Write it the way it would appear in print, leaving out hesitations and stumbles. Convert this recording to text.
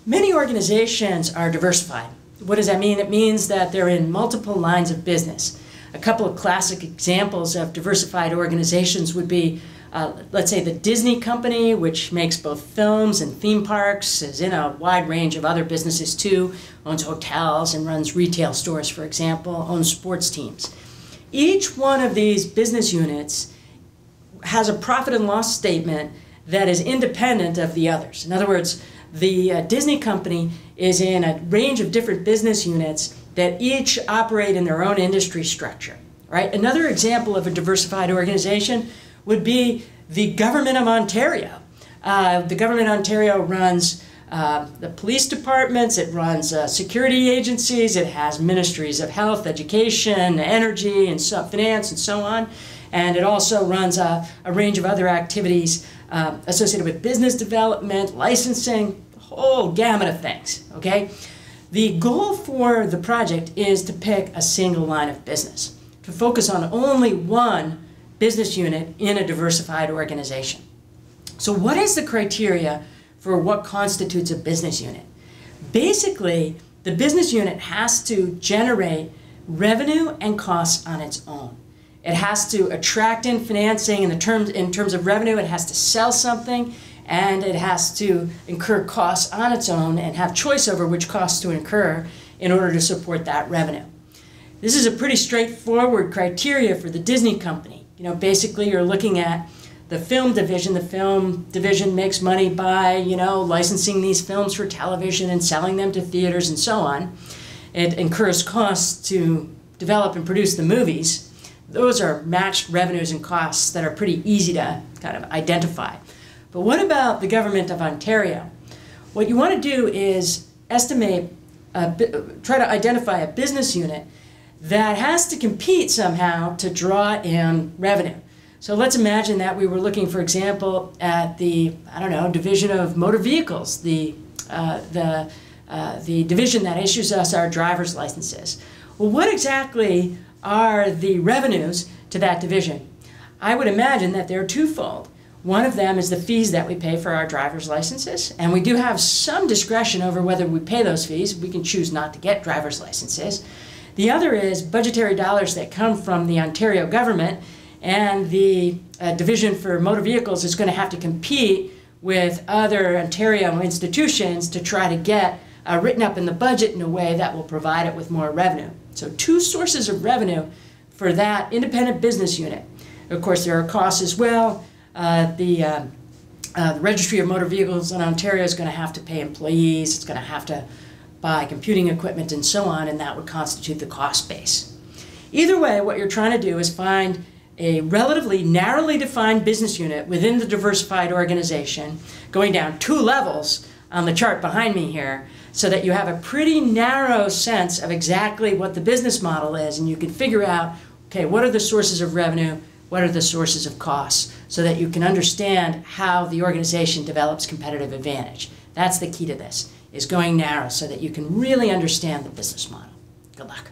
Many organizations are diversified. What does that mean? It means that they're in multiple lines of business. A couple of classic examples of diversified organizations would be, let's say, the Disney company, which makes both films and theme parks, is in a wide range of other businesses too, owns hotels and runs retail stores, for example, owns sports teams. Each one of these business units has a profit and loss statement that is independent of the others. In other words, the Disney company is in a range of different business units that each operate in their own industry structure, right? Another example of a diversified organization would be the Government of Ontario. The Government of Ontario runs the police departments, it runs security agencies, it has ministries of health, education, energy, and finance, and so on. And it also runs a range of other activities associated with business development, licensing, the whole gamut of things, okay? The goal for the project is to pick a single line of business, to focus on only one business unit in a diversified organization. So what is the criteria for what constitutes a business unit? Basically, the business unit has to generate revenue and costs on its own. It has to attract in financing in terms of revenue, it has to sell something, and it has to incur costs on its own and have choice over which costs to incur in order to support that revenue. This is a pretty straightforward criteria for the Disney company. You know, basically you're looking at the film division. The film division makes money by, licensing these films for television and selling them to theaters and so on. It incurs costs to develop and produce the movies. Those are matched revenues and costs that are pretty easy to kind of identify. But what about the Government of Ontario? What you want to do is try to identify a business unit that has to compete somehow to draw in revenue. So let's imagine that we were looking, for example, at the, division of motor vehicles, the division that issues us our driver's licenses. Well, what exactly are the revenues to that division? I would imagine that they're twofold. One of them is the fees that we pay for our driver's licenses, and we do have some discretion over whether we pay those fees. We can choose not to get driver's licenses. The other is budgetary dollars that come from the Ontario government, and the Division for Motor Vehicles is going to have to compete with other Ontario institutions to try to get written up in the budget in a way that will provide it with more revenue. So two sources of revenue for that independent business unit. Of course, there are costs as well. The Registry of Motor Vehicles in Ontario is going to have to pay employees, it's going to have to buy computing equipment and so on, and that would constitute the cost base. Either way, what you're trying to do is find a relatively narrowly defined business unit within the diversified organization, going down 2 levels on the chart behind me here, so that you have a pretty narrow sense of exactly what the business model is, and you can figure out, okay, what are the sources of revenue, what are the sources of costs, so that you can understand how the organization develops competitive advantage. That's the key to this, is going narrow so that you can really understand the business model. Good luck.